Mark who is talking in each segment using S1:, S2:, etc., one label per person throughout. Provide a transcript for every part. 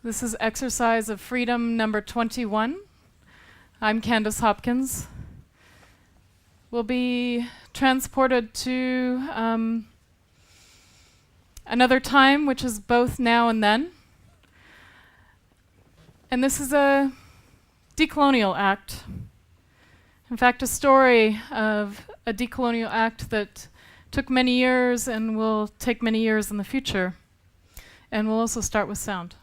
S1: This is exercise of freedom number 21. I'm Candice Hopkins. We'll be transported to another time, which is both now and then. And this is a decolonial act. In fact, a story of a decolonial act that took many years and will take many years in the future. And we'll also start with sound.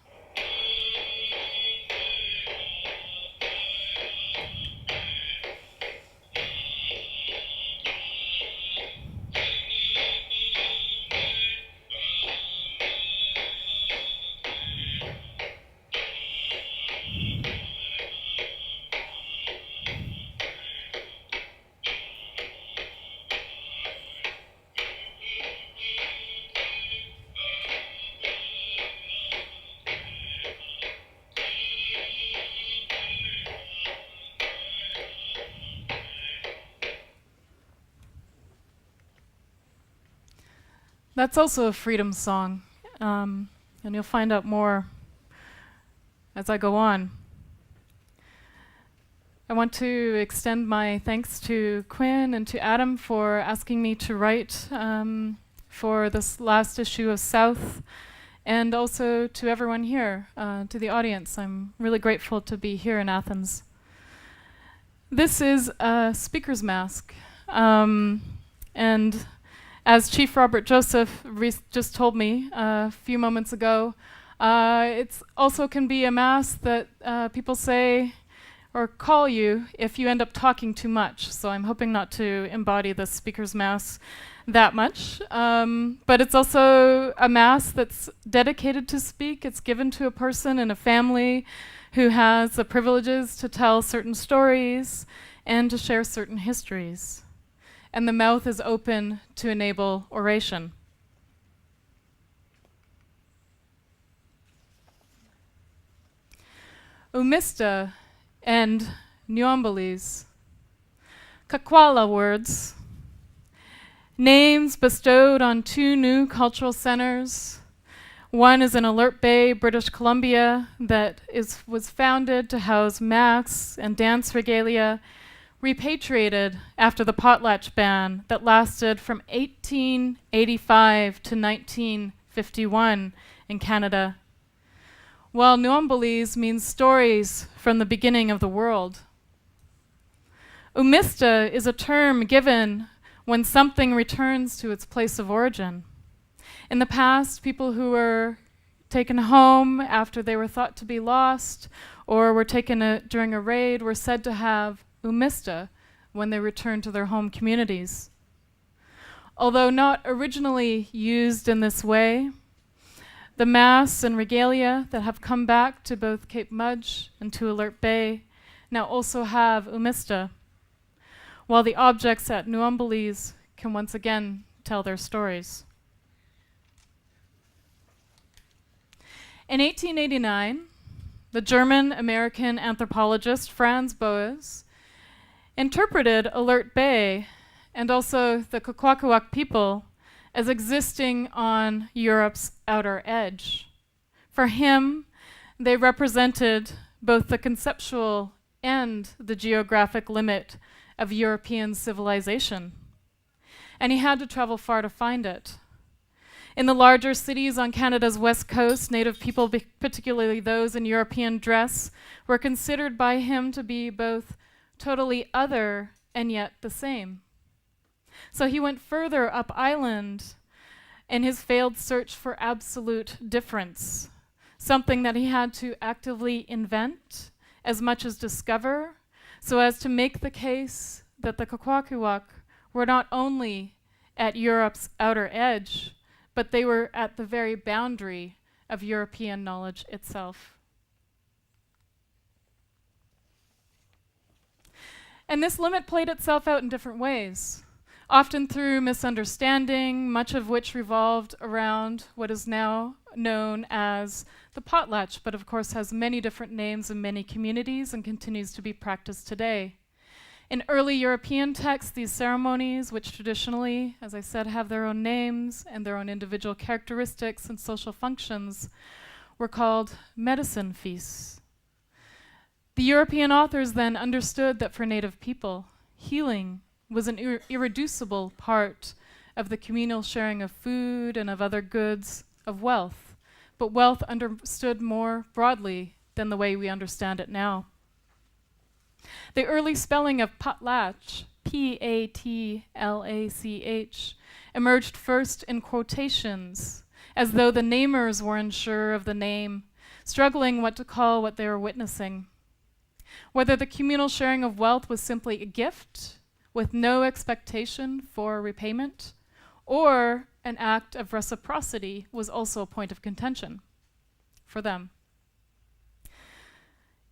S1: That's also a freedom song, and you'll find out more as I go on. I want to extend my thanks to Quinn and to Adam for asking me to write for this last issue of S.O.F.A.R, and also to everyone here, to the audience. I'm really grateful to be here in Athens. This is a speaker's mask, and as Chief Robert Joseph just told me a few moments ago, it also can be a mask that people say or call you if you end up talking too much. So I'm hoping not to embody the speaker's mask that much. But it's also a mask that's dedicated to speak. It's given to a person in a family who has the privileges to tell certain stories and to share certain histories. And the mouth is open to enable oration. Umista and Nyombalese, Kakwala words, names bestowed on two new cultural centers. One is in Alert Bay, British Columbia, that was founded to house masks and dance regalia, repatriated after the potlatch ban that lasted from 1885 to 1951 in Canada, while Nyombalese means stories from the beginning of the world. Umista is a term given when something returns to its place of origin. In the past, people who were taken home after they were thought to be lost or were taken during a raid were said to have Umista when they returned to their home communities. Although not originally used in this way, the masks and regalia that have come back to both Cape Mudge and to Alert Bay now also have Umista, while the objects at Nyombalese can once again tell their stories. In 1889, the German-American anthropologist Franz Boas interpreted Alert Bay and also the Kwakwaka'wakw people as existing on Europe's outer edge. For him, they represented both the conceptual and the geographic limit of European civilization. And he had to travel far to find it. In the larger cities on Canada's west coast, Native people, particularly those in European dress, were considered by him to be both totally other and yet the same. So he went further up island in his failed search for absolute difference, something that he had to actively invent as much as discover, so as to make the case that the Kwakwaka'wakw were not only at Europe's outer edge, but they were at the very boundary of European knowledge itself. And this limit played itself out in different ways, often through misunderstanding, much of which revolved around what is now known as the potlatch, but of course has many different names in many communities and continues to be practiced today. In early European texts, these ceremonies, which traditionally, as I said, have their own names and their own individual characteristics and social functions, were called medicine feasts. The European authors then understood that for Native people, healing was an irreducible part of the communal sharing of food and of other goods, of wealth, but wealth understood more broadly than the way we understand it now. The early spelling of potlatch, P-A-T-L-A-C-H, emerged first in quotations, as though the namers were unsure of the name, struggling what to call what they were witnessing. Whether the communal sharing of wealth was simply a gift with no expectation for repayment, or an act of reciprocity was also a point of contention for them.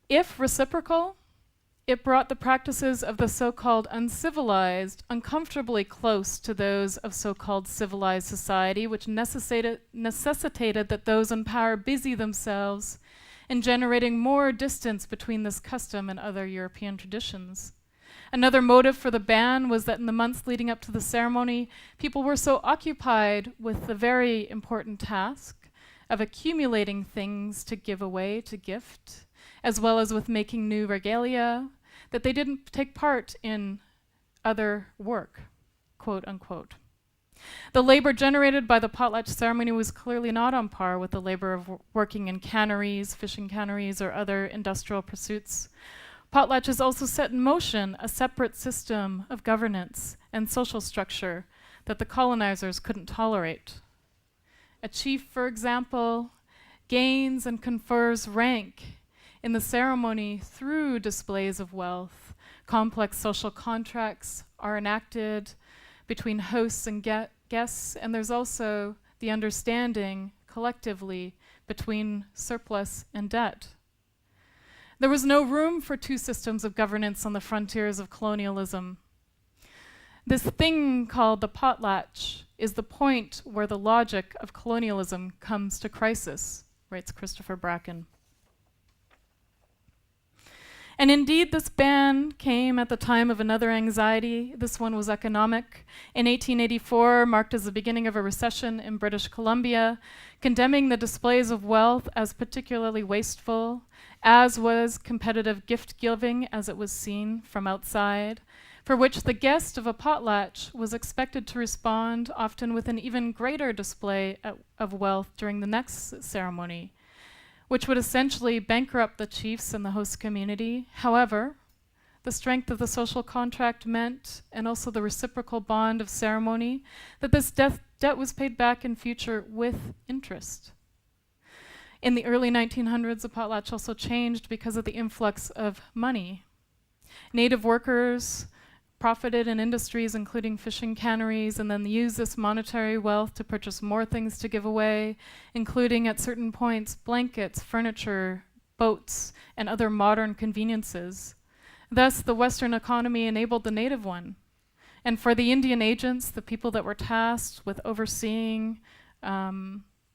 S1: If reciprocal, it brought the practices of the so-called uncivilized uncomfortably close to those of so-called civilized society, which necessitated that those in power busy themselves in generating more distance between this custom and other European traditions. Another motive for the ban was that in the months leading up to the ceremony, people were so occupied with the very important task of accumulating things to give away, to gift, as well as with making new regalia, that they didn't take part in other work, quote unquote. The labor generated by the potlatch ceremony was clearly not on par with the labor of working in canneries, fishing canneries, or other industrial pursuits. Potlatches also set in motion a separate system of governance and social structure that the colonizers couldn't tolerate. A chief, for example, gains and confers rank in the ceremony through displays of wealth. Complex social contracts are enacted between hosts and guests, and there's also the understanding collectively between surplus and debt. There was no room for two systems of governance on the frontiers of colonialism. This thing called the potlatch is the point where the logic of colonialism comes to crisis, writes Christopher Bracken. And indeed, this ban came at the time of another anxiety. This one was economic. In 1884, marked as the beginning of a recession in British Columbia, condemning the displays of wealth as particularly wasteful, as was competitive gift-giving as it was seen from outside, for which the guest of a potlatch was expected to respond often with an even greater display of wealth during the next ceremony, which would essentially bankrupt the chiefs and the host community. However, the strength of the social contract meant, and also the reciprocal bond of ceremony, that this debt was paid back in future with interest. In the early 1900s, the potlatch also changed because of the influx of money. Native workers profited in industries including fishing canneries, and then used this monetary wealth to purchase more things to give away, including at certain points blankets, furniture, boats, and other modern conveniences. Thus, the Western economy enabled the native one. And for the Indian agents, the people that were tasked with overseeing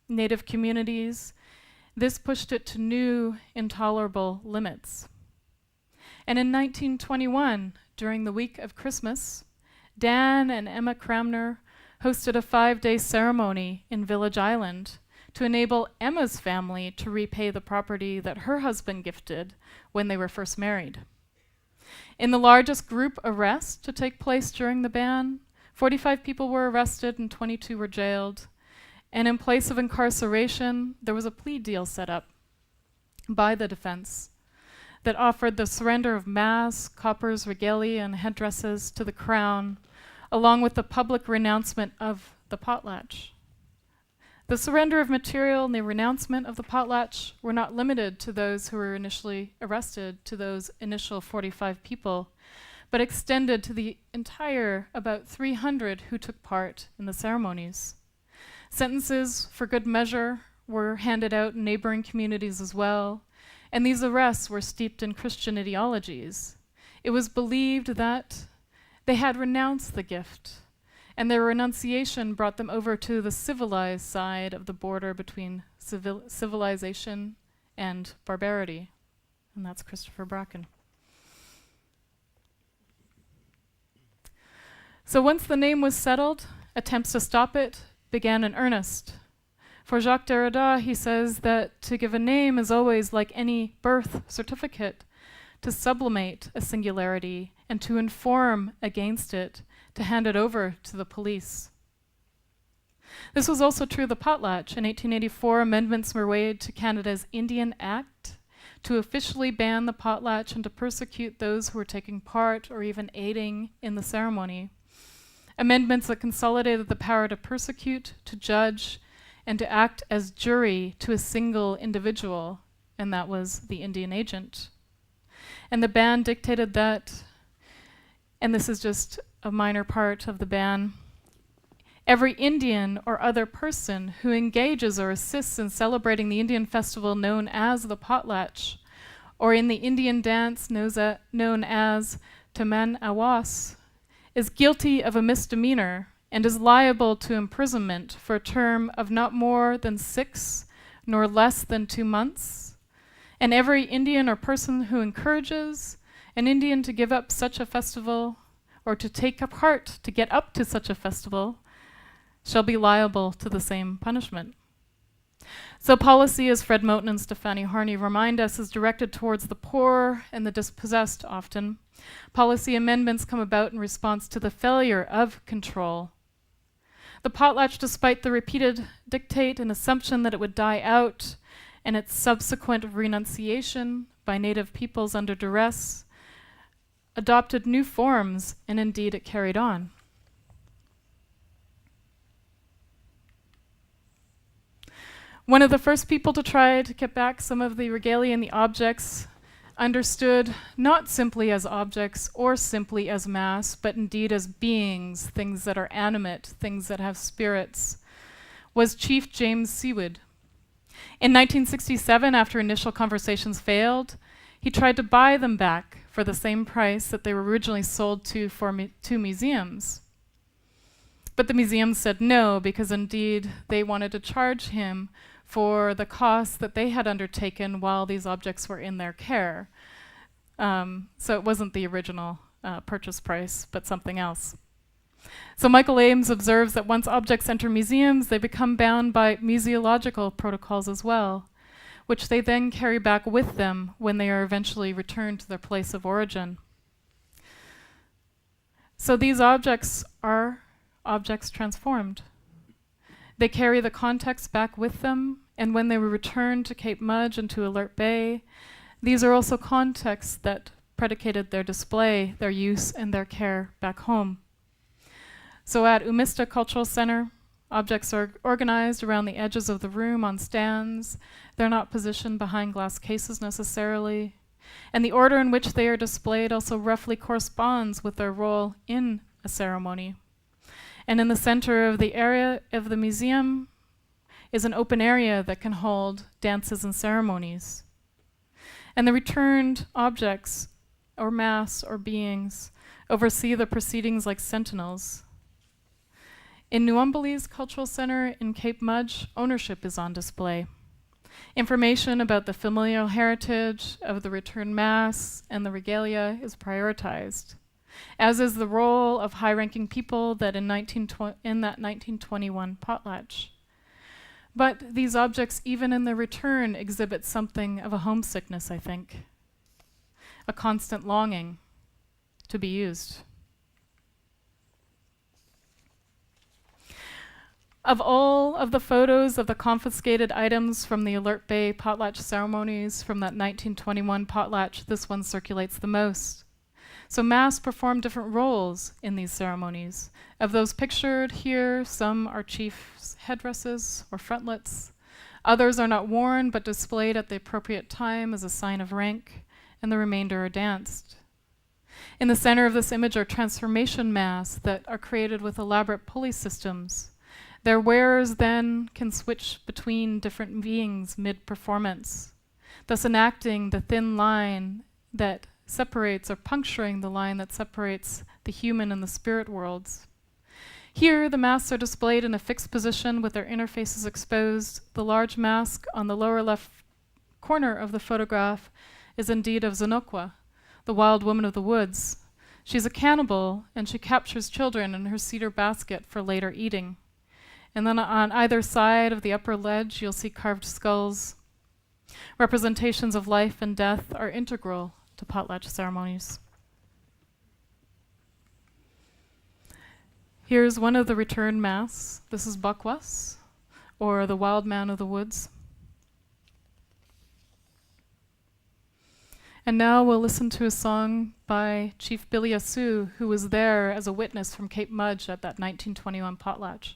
S1: native communities, this pushed it to new, intolerable limits. And in 1921, during the week of Christmas, Dan and Emma Cramner hosted a 5-day ceremony in Village Island to enable Emma's family to repay the property that her husband gifted when they were first married. In the largest group arrest to take place during the ban, 45 people were arrested and 22 were jailed. And in place of incarceration, there was a plea deal set up by the defense that offered the surrender of masks, coppers, regalia, and headdresses to the crown, along with the public renouncement of the potlatch. The surrender of material and the renouncement of the potlatch were not limited to those who were initially arrested, to those initial 45 people, but extended to the entire about 300 who took part in the ceremonies. Sentences for good measure were handed out in neighboring communities as well, and these arrests were steeped in Christian ideologies. It was believed that they had renounced the gift, and their renunciation brought them over to the civilized side of the border between civilization and barbarity. And that's Christopher Bracken. So once the name was settled, attempts to stop it began in earnest. For Jacques Derrida, he says that to give a name is always like any birth certificate, to sublimate a singularity and to inform against it, to hand it over to the police. This was also true of the potlatch. In 1884, amendments were made to Canada's Indian Act to officially ban the potlatch and to persecute those who were taking part or even aiding in the ceremony. Amendments that consolidated the power to persecute, to judge, and to act as jury to a single individual, and that was the Indian agent. And the ban dictated that, and this is just a minor part of the ban, every Indian or other person who engages or assists in celebrating the Indian festival known as the potlatch, or in the Indian dance known as Taman Awas, is guilty of a misdemeanor and is liable to imprisonment for a term of not more than 6 nor less than 2 months. And every Indian or person who encourages an Indian to give up such a festival or to take up part to get up to such a festival shall be liable to the same punishment. So policy, as Fred Moten and Stefanie Harney remind us, is directed towards the poor and the dispossessed often. Policy amendments come about in response to the failure of control. The potlatch, despite the repeated dictate and assumption that it would die out, and its subsequent renunciation by native peoples under duress, adopted new forms, and indeed it carried on. One of the first people to try to get back some of the regalia and the objects understood not simply as objects or simply as mass, but indeed as beings, things that are animate, things that have spirits, was Chief James Seward. In 1967, after initial conversations failed, he tried to buy them back for the same price that they were originally sold to museums. But the museums said no, because indeed they wanted to charge him for the costs that they had undertaken while these objects were in their care. So it wasn't the original purchase price, but something else. So Michael Ames observes that once objects enter museums, they become bound by museological protocols as well, which they then carry back with them when they are eventually returned to their place of origin. So these objects are objects transformed. They carry the context back with them, and when they were returned to Cape Mudge and to Alert Bay, these are also contexts that predicated their display, their use, and their care back home. So at Umista Cultural Center, objects are organized around the edges of the room on stands. They're not positioned behind glass cases necessarily. And the order in which they are displayed also roughly corresponds with their role in a ceremony. And in the center of the area of the museum is an open area that can hold dances and ceremonies. And the returned objects, or mass, or beings, oversee the proceedings like sentinels. In Nuumbali's Cultural Center in Cape Mudge, ownership is on display. Information about the familial heritage of the returned mass and the regalia is prioritized, as is the role of high-ranking people that in that 1921 potlatch. But these objects, even in their return, exhibit something of a homesickness, I think. A constant longing to be used. Of all of the photos of the confiscated items from the Alert Bay potlatch ceremonies from that 1921 potlatch, this one circulates the most. So mass perform different roles in these ceremonies. Of those pictured here, some are chief's headdresses or frontlets. Others are not worn but displayed at the appropriate time as a sign of rank, and the remainder are danced. In the center of this image are transformation masks that are created with elaborate pulley systems. Their wearers then can switch between different beings mid-performance, thus enacting the thin line that separates, or puncturing the line that separates the human and the spirit worlds. Here, the masks are displayed in a fixed position with their interfaces exposed. The large mask on the lower left corner of the photograph is indeed of Zenokwa, the wild woman of the woods. She's a cannibal, and she captures children in her cedar basket for later eating. And then on either side of the upper ledge, you'll see carved skulls. Representations of life and death are integral to potlatch ceremonies. Here's one of the return masks. This is Bakwas, or the wild man of the woods. And now we'll listen to a song by Chief Billy Asu, who was there as a witness from Cape Mudge at that 1921 potlatch.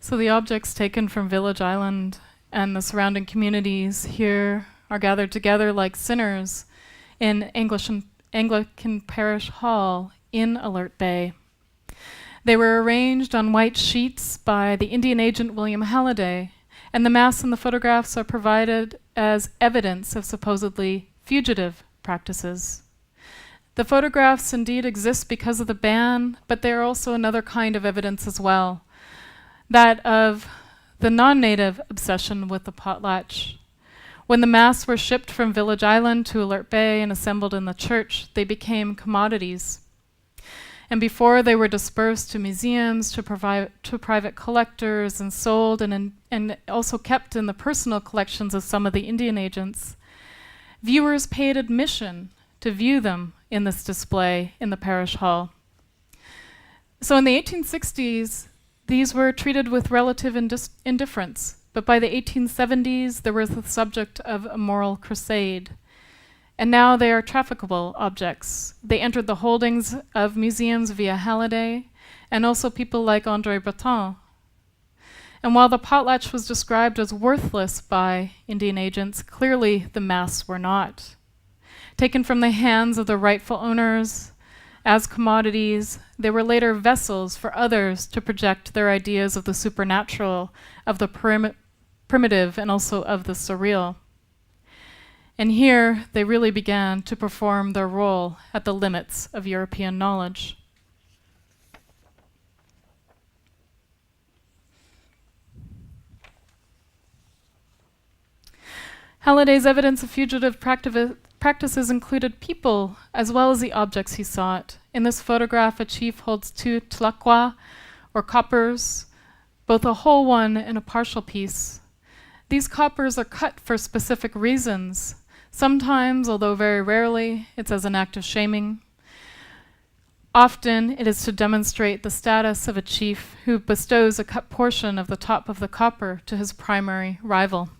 S1: So the objects taken from Village Island and the surrounding communities here are gathered together like sinners in Anglican Parish Hall in Alert Bay. They were arranged on white sheets by the Indian agent William Halliday, and the masks and the photographs are provided as evidence of supposedly fugitive practices. The photographs indeed exist because of the ban, but they are also another kind of evidence as well, that of the non-native obsession with the potlatch. When the masks were shipped from Village Island to Alert Bay and assembled in the church, they became commodities. And before they were dispersed to museums, to private collectors, and sold and also kept in the personal collections of some of the Indian agents, viewers paid admission to view them in this display in the parish hall. So in the 1860s, these were treated with relative indifference, but by the 1870s, they were the subject of a moral crusade. And now they are trafficable objects. They entered the holdings of museums via Halliday, and also people like André Breton. And while the potlatch was described as worthless by Indian agents, clearly the masks were not. Taken from the hands of the rightful owners as commodities, they were later vessels for others to project their ideas of the supernatural, of the primitive, and also of the surreal. And here they really began to perform their role at the limits of European knowledge. Halliday's evidence of fugitive practices included people as well as the objects he sought. In this photograph, a chief holds 2 tlaqua, or coppers, both a whole one and a partial piece. These coppers are cut for specific reasons. Sometimes, although very rarely, it's as an act of shaming. Often, it is to demonstrate the status of a chief who bestows a cut portion of the top of the copper to his primary rival.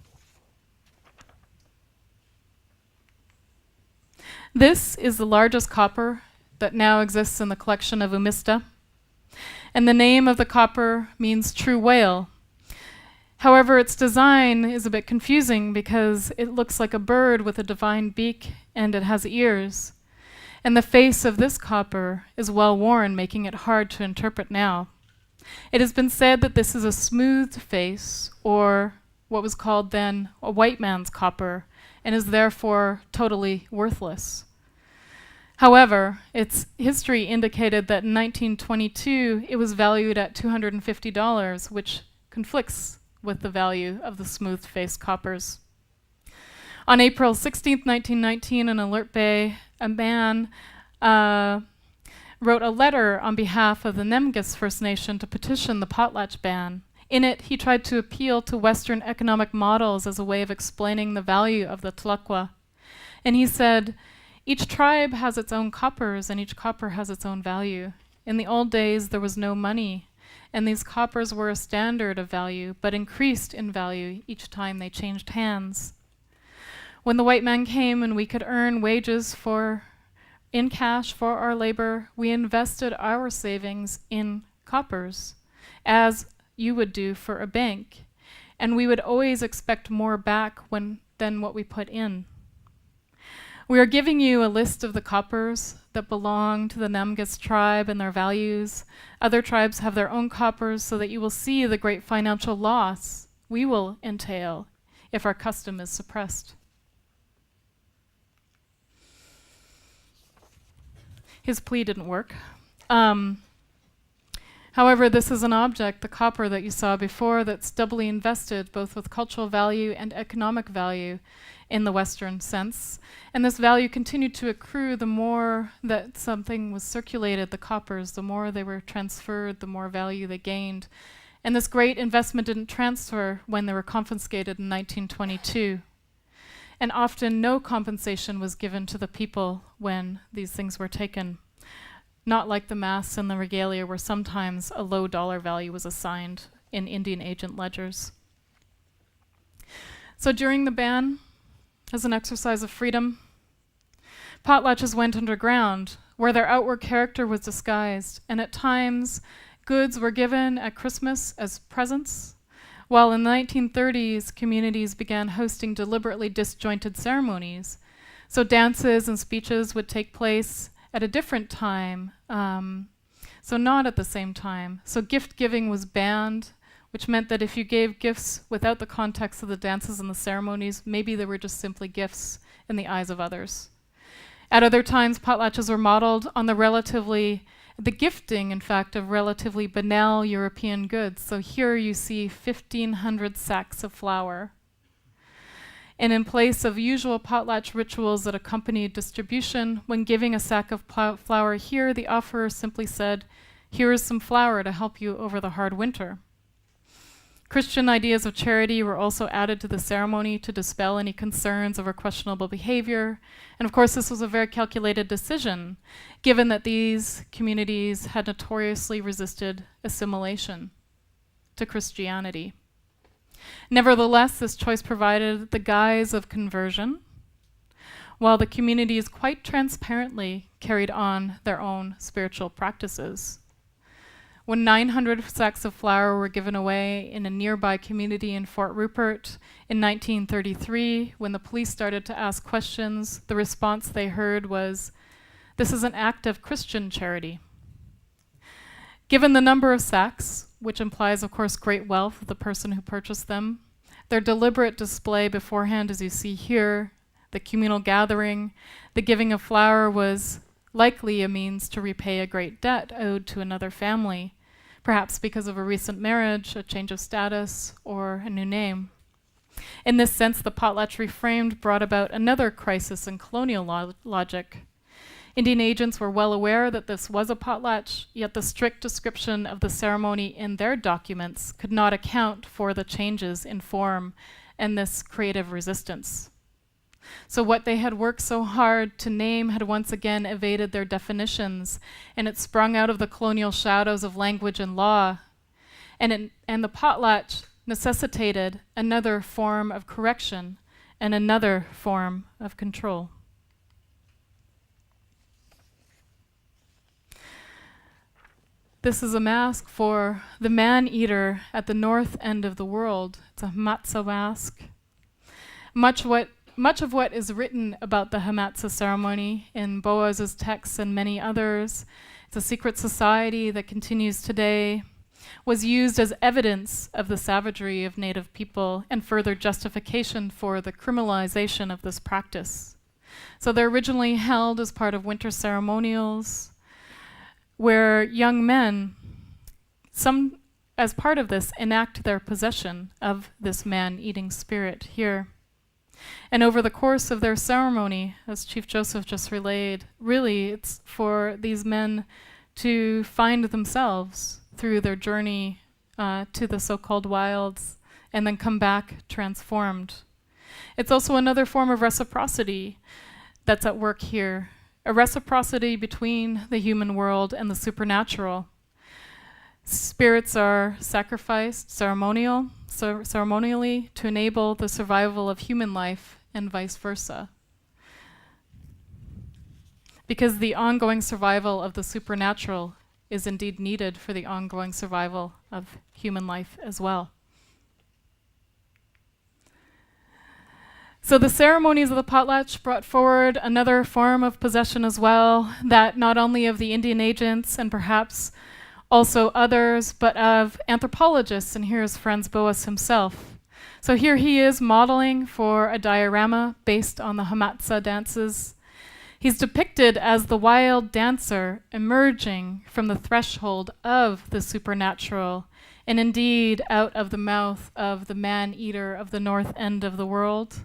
S1: This is the largest copper that now exists in the collection of Umista, and the name of the copper means true whale. However, its design is a bit confusing because it looks like a bird with a divine beak and it has ears. And the face of this copper is well worn, making it hard to interpret now. It has been said that this is a smoothed face, or what was called then a white man's copper, and is therefore totally worthless. However, its history indicated that in 1922 it was valued at $250, which conflicts with the value of the smooth-faced coppers. On April 16, 1919, in Alert Bay, a man wrote a letter on behalf of the Nemgis First Nation to petition the potlatch ban. In it, he tried to appeal to Western economic models as a way of explaining the value of the tlaqua. And he said, each tribe has its own coppers and each copper has its own value. In the old days, there was no money, and these coppers were a standard of value, but increased in value each time they changed hands. When the white man came and we could earn wages in cash for our labor, we invested our savings in coppers, as you would do for a bank, and we would always expect more back than what we put in. We are giving you a list of the coppers that belong to the Namgis tribe and their values. Other tribes have their own coppers, so that you will see the great financial loss we will entail if our custom is suppressed. His plea didn't work. However, this is an object, the copper that you saw before, that's doubly invested both with cultural value and economic value in the Western sense. And this value continued to accrue the more that something was circulated, the coppers, the more they were transferred, the more value they gained. And this great investment didn't transfer when they were confiscated in 1922. And often no compensation was given to the people when these things were taken. Not like the masks and the regalia, where sometimes a low dollar value was assigned in Indian agent ledgers. So during the ban, as an exercise of freedom, potlatches went underground, where their outward character was disguised, and at times goods were given at Christmas as presents, while in the 1930s, communities began hosting deliberately disjointed ceremonies. So dances and speeches would take place at a different time, so not at the same time. So gift giving was banned, which meant that if you gave gifts without the context of the dances and the ceremonies, maybe they were just simply gifts in the eyes of others. At other times, potlatches were modeled on the gifting, in fact, of relatively banal European goods. So here you see 1,500 sacks of flour. And in place of usual potlatch rituals that accompanied distribution, when giving a sack of flour here, the offerer simply said, "Here is some flour to help you over the hard winter." Christian ideas of charity were also added to the ceremony to dispel any concerns over questionable behavior. And of course, this was a very calculated decision, given that these communities had notoriously resisted assimilation to Christianity. Nevertheless, this choice provided the guise of conversion, while the communities quite transparently carried on their own spiritual practices. When 900 sacks of flour were given away in a nearby community in Fort Rupert in 1933, when the police started to ask questions, the response they heard was, "This is an act of Christian charity." Given the number of sacks, which implies, of course, great wealth of the person who purchased them, their deliberate display beforehand, as you see here, the communal gathering, the giving of flour was likely a means to repay a great debt owed to another family, perhaps because of a recent marriage, a change of status, or a new name. In this sense, the potlatch reframed brought about another crisis in colonial logic. Indian agents were well aware that this was a potlatch, yet the strict description of the ceremony in their documents could not account for the changes in form and this creative resistance. So what they had worked so hard to name had once again evaded their definitions, and it sprung out of the colonial shadows of language and law. And the potlatch necessitated another form of correction and another form of control. This is a mask for the man-eater at the north end of the world. It's a Hamatsa mask. Much of what is written about the Hamatsa ceremony in Boaz's texts and many others, it's a secret society that continues today, was used as evidence of the savagery of Native people and further justification for the criminalization of this practice. So they're originally held as part of winter ceremonials, where young men, some as part of this, enact their possession of this man-eating spirit here. And over the course of their ceremony, as Chief Joseph just relayed, really it's for these men to find themselves through their journey to the so-called wilds and then come back transformed. It's also another form of reciprocity that's at work here. a reciprocity between the human world and the supernatural. Spirits are sacrificed ceremonially to enable the survival of human life and vice versa. Because the ongoing survival of the supernatural is indeed needed for the ongoing survival of human life as well. So the ceremonies of the potlatch brought forward another form of possession as well, that not only of the Indian agents and perhaps also others, but of anthropologists, and here's Franz Boas himself. So here he is modeling for a diorama based on the Hamatsa dances. He's depicted as the wild dancer emerging from the threshold of the supernatural, and indeed out of the mouth of the man-eater of the north end of the world.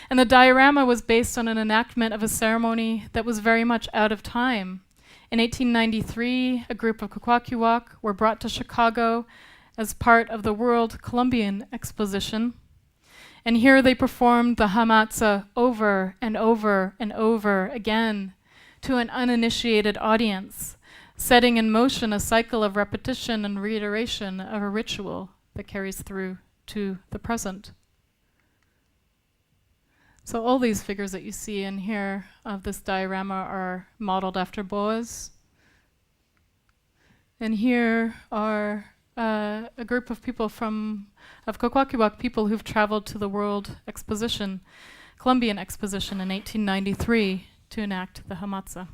S1: And the diorama was based on an enactment of a ceremony that was very much out of time. In 1893, a group of Kwakwaka'wakw were brought to Chicago as part of the World Columbian Exposition. And here they performed the Hamatsa over and over and over again to an uninitiated audience, setting in motion a cycle of repetition and reiteration of a ritual that carries through to the present. So all these figures that you see in here of this diorama are modeled after Boas. And here are a group of people of Kwakwaka'wakw people who've traveled to the World Exposition, Columbian Exposition in 1893 to enact the Hamatsa.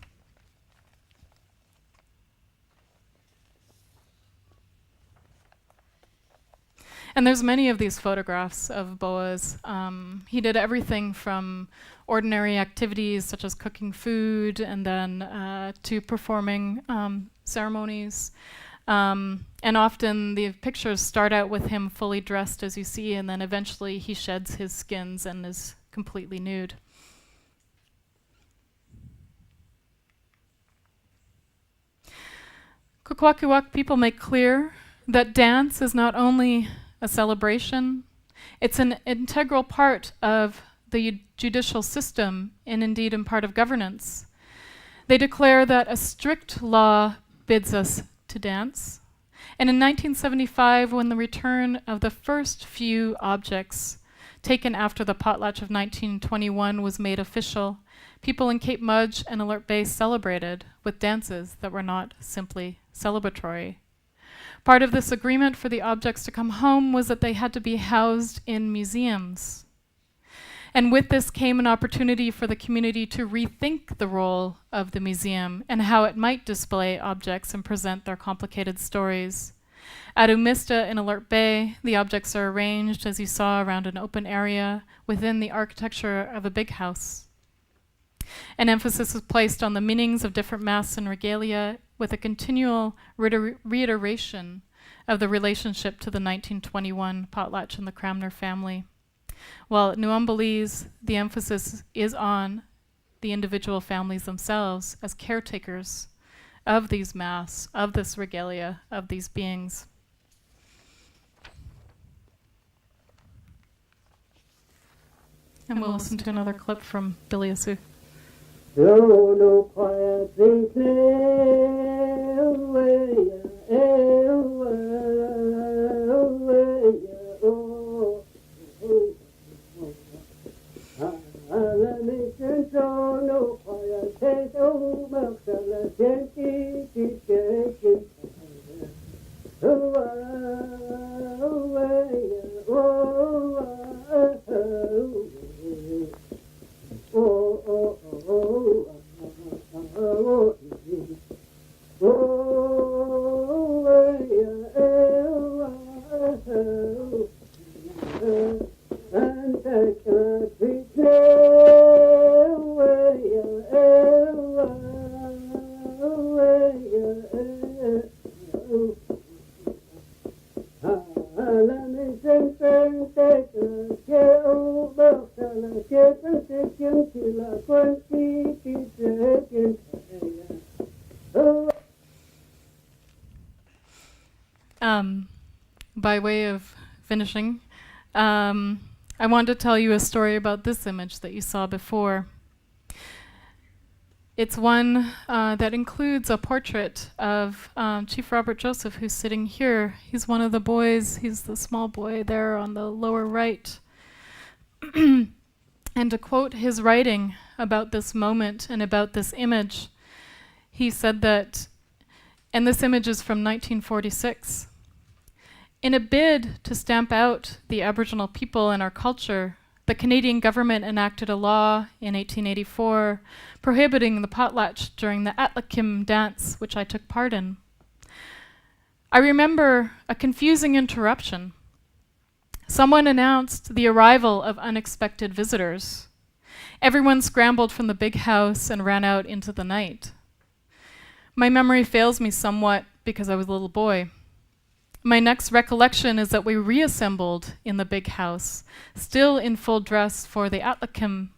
S1: And there's many of these photographs of Boas. He did everything from ordinary activities such as cooking food and then to performing ceremonies. And often the pictures start out with him fully dressed, as you see, and then eventually he sheds his skins and is completely nude. Kwakwaka'wakw people make clear that dance is not only a celebration, it's an integral part of the judicial system and indeed in part of governance. They declare that a strict law bids us to dance. And in 1975, when the return of the first few objects taken after the potlatch of 1921 was made official, people in Cape Mudge and Alert Bay celebrated with dances that were not simply celebratory. Part of this agreement for the objects to come home was that they had to be housed in museums. And with this came an opportunity for the community to rethink the role of the museum and how it might display objects and present their complicated stories. At Umista in Alert Bay, the objects are arranged, as you saw, around an open area within the architecture of a big house. An emphasis is placed on the meanings of different masks and regalia, with a continual reiteration of the relationship to the 1921 potlatch and the Cramner family. While at New Umbelese, the emphasis is on the individual families themselves as caretakers of these masks, of this regalia, of these beings. And we'll listen to another clip from Billy Asu. By way of finishing, I wanted to tell you a story about this image that you saw before. It's one that includes a portrait of Chief Robert Joseph, who's sitting here. He's one of the boys. He's the small boy there on the lower right. And to quote his writing about this moment and about this image, he said that, and this image is from 1946, in a bid to stamp out the Aboriginal people in our culture, the Canadian government enacted a law in 1884 prohibiting the potlatch during the Atlakim dance, which I took part in. I remember a confusing interruption. Someone announced the arrival of unexpected visitors. Everyone scrambled from the big house and ran out into the night. My memory fails me somewhat because I was a little boy. My next recollection is that we reassembled in the big house, still in full dress for the Atlakim,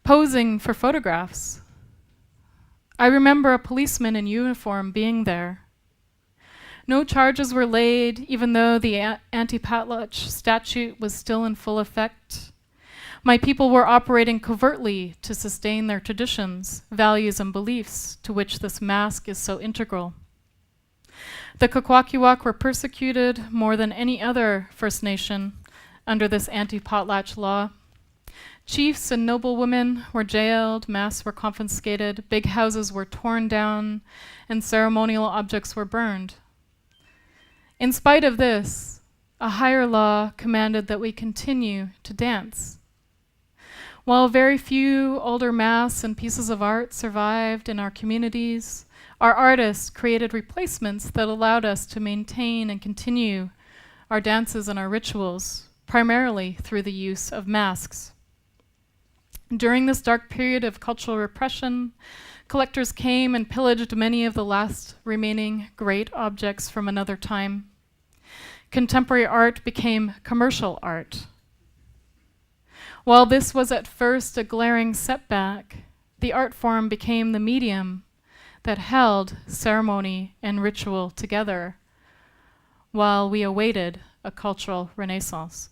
S1: posing for photographs. I remember a policeman in uniform being there. No charges were laid, even though the anti-potlatch statute was still in full effect. My people were operating covertly to sustain their traditions, values, and beliefs, to which this mask is so integral. The Kwakwaka'wakw were persecuted more than any other First Nation under this anti-potlatch law. Chiefs and noblewomen were jailed, masks were confiscated, big houses were torn down, and ceremonial objects were burned. In spite of this, a higher law commanded that we continue to dance. While very few older masks and pieces of art survived in our communities, our artists created replacements that allowed us to maintain and continue our dances and our rituals, primarily through the use of masks. During this dark period of cultural repression, collectors came and pillaged many of the last remaining great objects from another time. Contemporary art became commercial art. While this was at first a glaring setback, the art form became the medium that held ceremony and ritual together while we awaited a cultural renaissance.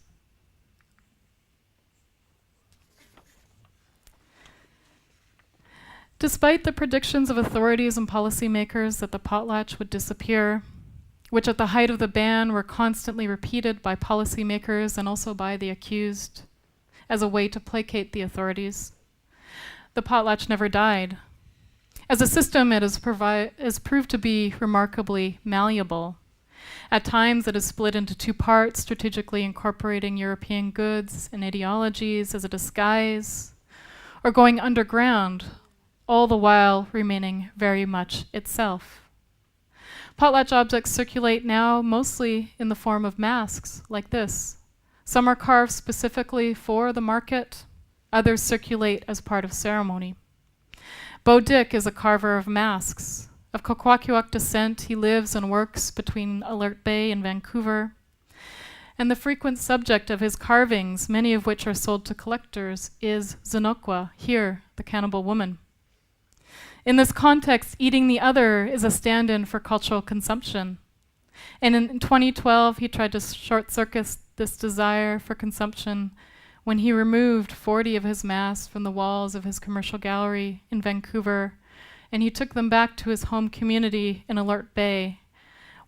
S1: Despite the predictions of authorities and policymakers that the potlatch would disappear, which at the height of the ban were constantly repeated by policymakers and also by the accused as a way to placate the authorities, the potlatch never died. As a system, it has proved to be remarkably malleable. At times, it is split into two parts, strategically incorporating European goods and ideologies as a disguise, or going underground, all the while remaining very much itself. Potlatch objects circulate now mostly in the form of masks, like this. Some are carved specifically for the market, others circulate as part of ceremony. Bo Dick is a carver of masks. Of Kwakwaka'wakw descent, he lives and works between Alert Bay and Vancouver. And the frequent subject of his carvings, many of which are sold to collectors, is Zinokwa, here, the cannibal woman. In this context, eating the other is a stand-in for cultural consumption. And in 2012, he tried to short-circuit this desire for consumption when he removed 40 of his masks from the walls of his commercial gallery in Vancouver, and he took them back to his home community in Alert Bay,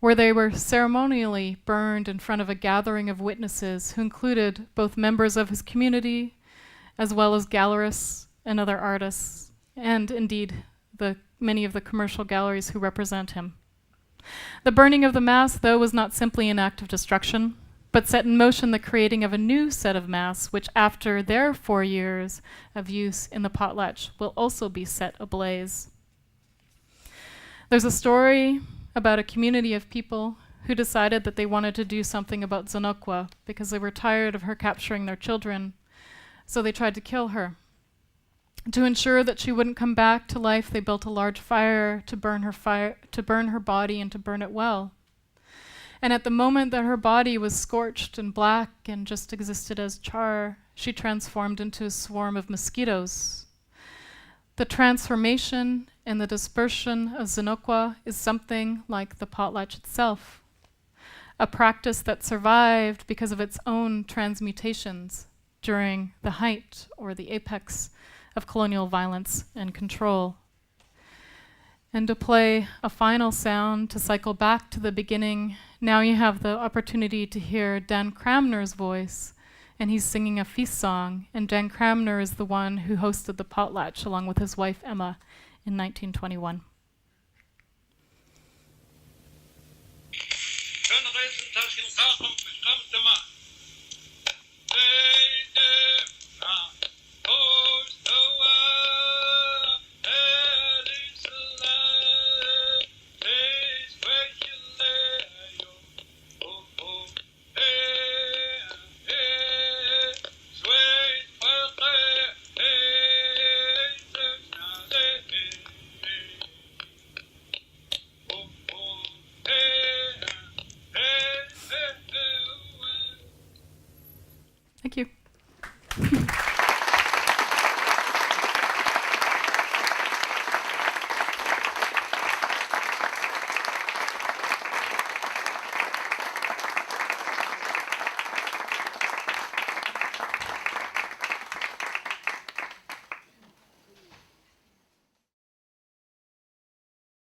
S1: where they were ceremonially burned in front of a gathering of witnesses who included both members of his community as well as gallerists and other artists, and indeed many of the commercial galleries who represent him. The burning of the masks, though, was not simply an act of destruction, but set in motion the creating of a new set of masks, which after their 4 years of use in the potlatch will also be set ablaze. There's a story about a community of people who decided that they wanted to do something about Zinokwa because they were tired of her capturing their children, so they tried to kill her. To ensure that she wouldn't come back to life, they built a large fire to burn her body and to burn it well. And at the moment that her body was scorched and black and just existed as char, she transformed into a swarm of mosquitoes. The transformation and the dispersion of Zinokwa is something like the potlatch itself, a practice that survived because of its own transmutations during the height or the apex of colonial violence and control. And to play a final sound, to cycle back to the beginning, now you have the opportunity to hear Dan Cramner's voice, and he's singing a feast song, and Dan Cramner is the one who hosted the potlatch along with his wife Emma in 1921.